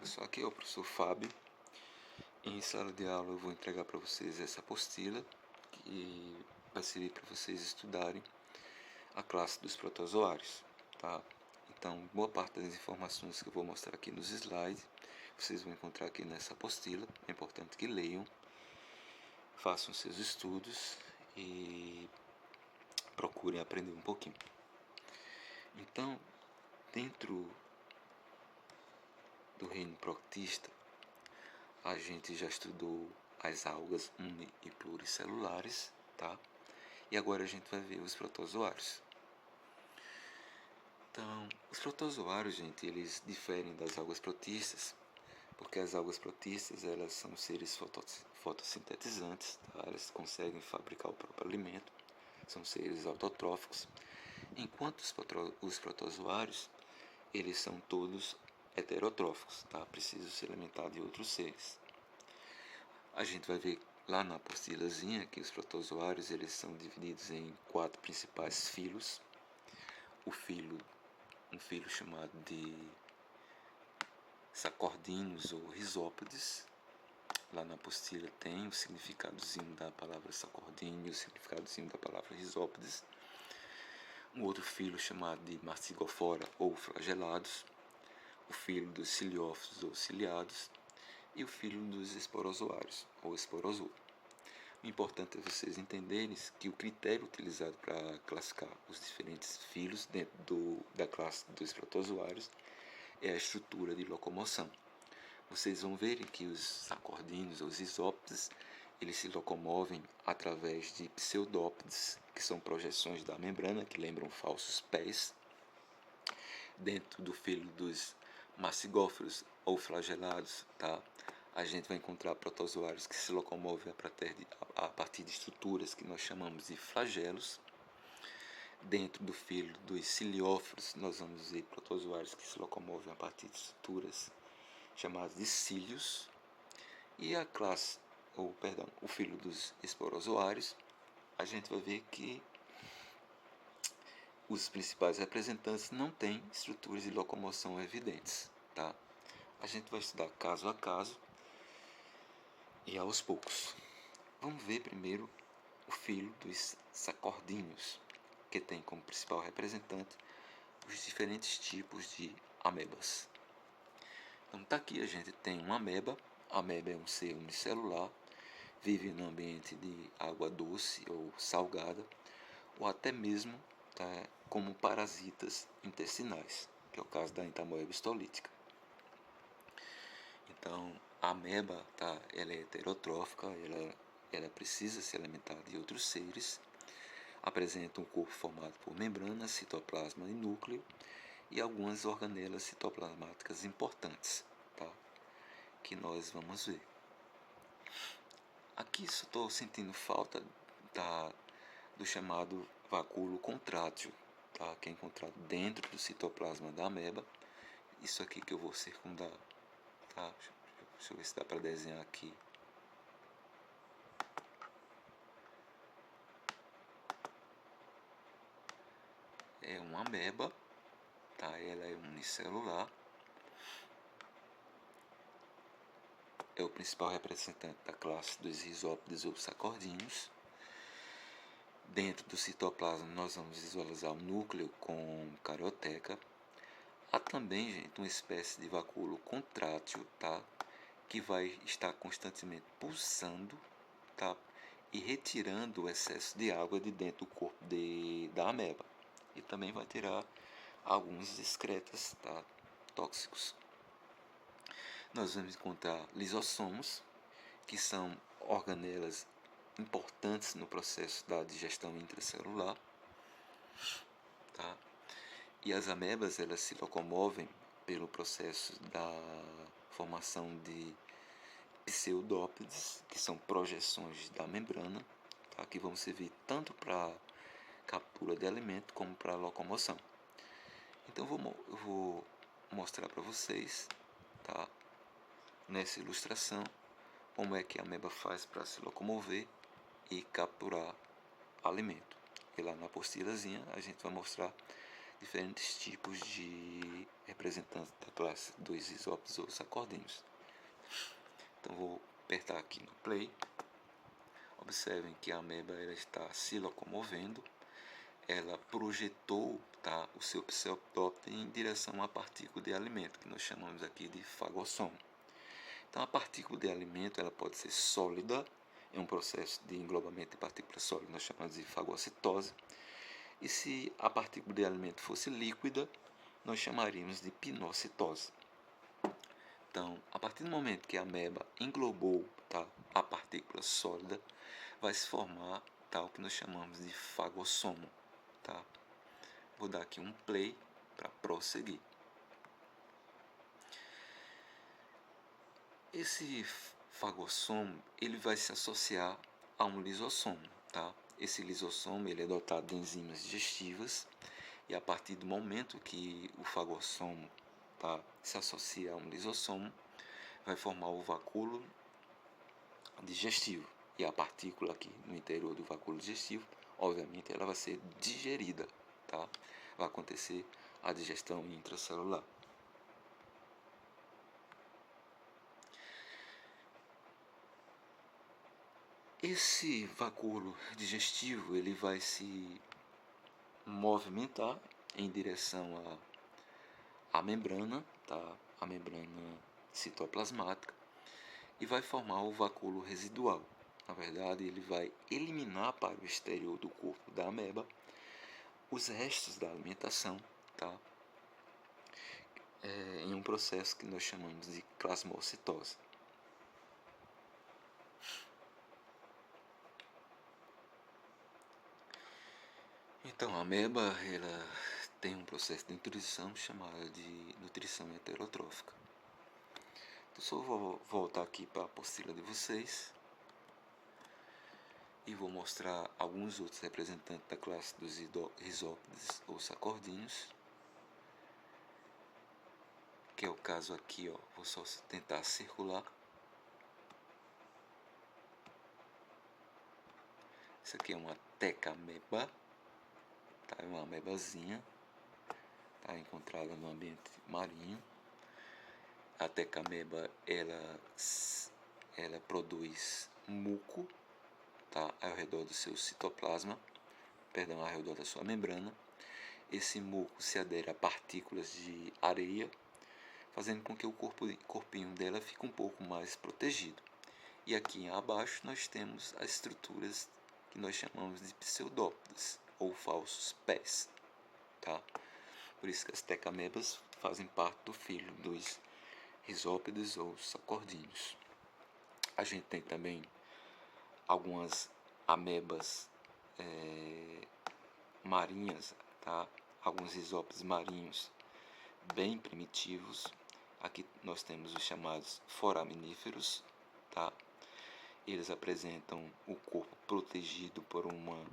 pessoal, aqui é o professor Fábio. Em sala de aula eu vou entregar para vocês essa apostila que vai servir para vocês estudarem a classe dos protozoários, tá? Então, boa parte das informações que eu vou mostrar aqui nos slides, vocês vão encontrar aqui nessa apostila. É importante que leiam, façam seus estudos e procurem aprender um pouquinho. Então, dentro do reino protista, a gente já estudou as algas uni e pluricelulares, tá? E agora a gente vai ver os protozoários. Então, os protozoários, gente, eles diferem das algas protistas, porque as algas protistas, elas são seres fotossintetizantes, tá? Elas conseguem fabricar o próprio alimento, são seres autotróficos, enquanto os protozoários, eles são todos heterotróficos, tá? Precisam se alimentar de outros seres. A gente vai ver lá na apostilazinha que os protozoários eles são divididos em 4 principais filos. Um filo chamado de sacordinos ou risópodes. Lá na apostila tem o significadozinho da palavra sacordíneo e o significadozinho da palavra risópodes. Um outro filo chamado de marsigofora ou flagelados. O filo dos ciliófilos ou ciliados. E o filo dos esporozoários ou esporozoo. O importante é vocês entenderem que o critério utilizado para classificar os diferentes filos dentro da classe dos protozoários é a estrutura de locomoção. Vocês vão ver que os sacordinos, os isópodes, eles se locomovem através de pseudópodes, que são projeções da membrana que lembram falsos pés. Dentro do filo dos marsigófilos ou flagelados, tá? A gente vai encontrar protozoários que se locomovem a partir de estruturas que nós chamamos de flagelos. Dentro do filo dos ciliófilos, nós vamos ver protozoários que se locomovem a partir de estruturas chamadas de cílios. E o filo dos esporozoários, a gente vai ver que os principais representantes não têm estruturas de locomoção evidentes, tá? A gente vai estudar caso a caso e aos poucos. Vamos ver primeiro o filo dos sacordinos, que tem como principal representante os diferentes tipos de amebas. Então tá aqui, a gente tem uma ameba. A ameba é um ser unicelular, vive no ambiente de água doce ou salgada, ou até mesmo como parasitas intestinais, que é o caso da entamoeba histolítica. Então, a ameba, ela é heterotrófica, ela precisa se alimentar de outros seres, apresenta um corpo formado por membranas, citoplasma e núcleo, e algumas organelas citoplasmáticas importantes, tá? Que nós vamos ver. Aqui só estou sentindo falta do chamado vacúolo contrátil, tá? Que é encontrado dentro do citoplasma da ameba. Isso aqui que eu vou circundar, tá? Deixa eu ver se dá para desenhar aqui. É uma ameba, tá? Ela é unicelular. É o principal representante da classe dos risópodes ou sacordinos. Dentro do citoplasma nós vamos visualizar o núcleo com carioteca. Há também, gente, uma espécie de vacúolo contrátil, tá? Que vai estar constantemente pulsando, tá? E retirando o excesso de água de dentro do corpo da ameba. E também vai tirar alguns excretas, tá? Tóxicos. Nós vamos encontrar lisossomos, que são organelas importantes no processo da digestão intracelular, tá? E as amebas, elas se locomovem pelo processo da formação de pseudópodes, que são projeções da membrana, tá? Que vão servir tanto para captura de alimento como para locomoção. Então eu vou mostrar para vocês, tá? Nessa ilustração, como é que a ameba faz para se locomover e capturar alimento. E lá na apostilazinha a gente vai mostrar diferentes tipos de representantes da classe dos isópodes ou sacordíneos. Então vou apertar aqui no play. Observem que a ameba ela está se locomovendo. Ela projetou, tá, o seu pseudóptero em direção à partícula de alimento, que nós chamamos aqui de fagossomo. Então a partícula de alimento ela pode ser sólida, é um processo de englobamento de partículas sólidas, nós chamamos de fagocitose. E se a partícula de alimento fosse líquida, nós chamaríamos de pinocitose. Então, a partir do momento que a ameba englobou, tá, a partícula sólida, vai se formar, tá, o que nós chamamos de fagossomo. Tá? Vou dar aqui um play para prosseguir. Esse fagossomo ele vai se associar a um lisossomo. Tá? Esse lisossomo ele é dotado de enzimas digestivas e a partir do momento que o fagossomo, tá, se associa a um lisossomo, vai formar o vacúolo digestivo. E a partícula aqui no interior do vacúolo digestivo, obviamente, ela vai ser digerida. Tá? Vai acontecer a digestão intracelular. Esse vacúolo digestivo ele vai se movimentar em direção à membrana, tá? A membrana citoplasmática, e vai formar o vacúolo residual. Na verdade, ele vai eliminar para o exterior do corpo da ameba os restos da alimentação, tá? Em um processo que nós chamamos de plasmocitose. Então, a ameba ela tem um processo de nutrição chamado de nutrição heterotrófica. Então, só vou voltar aqui para a apostila de vocês e vou mostrar alguns outros representantes da classe dos risópodes ou sacordíneos, que é o caso aqui, ó. Vou só tentar circular. Isso aqui é uma tecameba, tá? É uma amebazinha, tá? Encontrada no ambiente marinho. A tecameba ela produz muco, tá? Ao redor do seu citoplasma, ao redor da sua membrana. Esse muco se adere a partículas de areia, fazendo com que o corpinho dela fique um pouco mais protegido. E aqui abaixo nós temos as estruturas que nós chamamos de pseudópodes ou falsos pés, tá? Por isso que as tecamebas fazem parte do filho dos risópodes ou sacordíneos. A gente tem também algumas amebas marinhas, tá? Alguns risópodes marinhos bem primitivos. Aqui nós temos os chamados foraminíferos, tá? Eles apresentam o corpo protegido por uma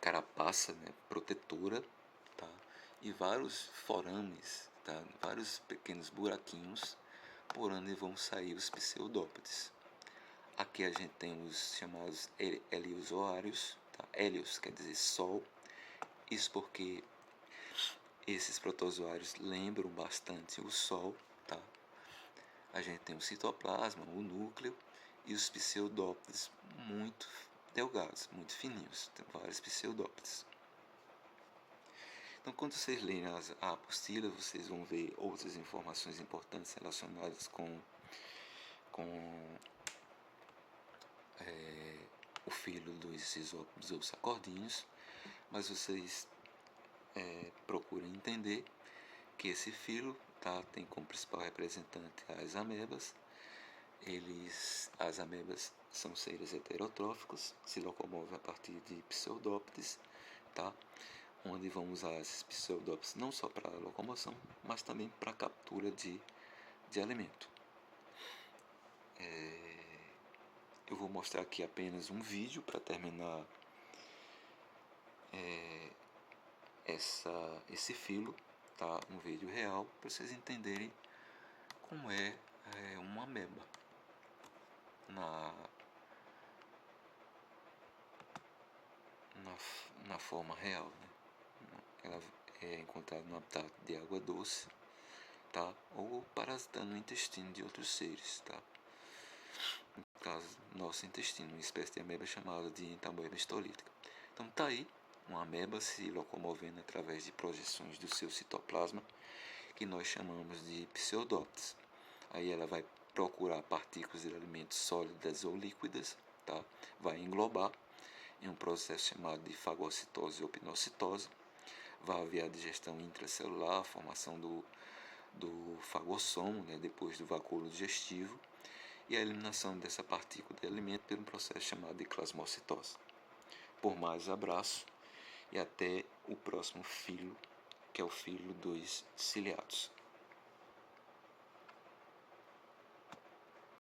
carapaça, né, protetora, tá? E vários forames, tá? Vários pequenos buraquinhos por onde vão sair os pseudópodes. Aqui a gente tem os chamados heliozoários, tá? Hélios quer dizer sol, isso porque esses protozoários lembram bastante o sol, tá? A gente tem o citoplasma, o núcleo, e os pseudópodes muito delgados, muito fininhos. Tem vários pseudópodes. Então, quando vocês lerem a apostila, vocês vão ver outras informações importantes relacionadas com o filho dos isópodes ou sacordíneos, mas vocês procurem entender que esse filo, tá, tem como principal representante as amebas. As amebas são seres heterotróficos, se locomovem a partir de pseudópodes, tá? Onde vão usar esses pseudópodes não só para locomoção, mas também para captura de alimento. Eu vou mostrar aqui apenas um vídeo para terminar esse filo, tá? Um vídeo real para vocês entenderem como é uma ameba na forma real, né? Ela é encontrada no habitat de água doce, tá? Ou parasitando no intestino de outros seres, tá? No caso, nosso intestino, uma espécie de ameba chamada de entamoeba histolítica. Então tá aí, uma ameba se locomovendo através de projeções do seu citoplasma, que nós chamamos de pseudóptese. Aí ela vai procurar partículas de alimentos sólidas ou líquidas, tá? Vai englobar em um processo chamado de fagocitose ou pinocitose. Vai haver a digestão intracelular, a formação do fagossomo, né, depois do vacúolo digestivo, e a eliminação dessa partícula de alimento por um processo chamado de plasmocitose. Por mais, abraço e até o próximo filo, que é o filo dos ciliados.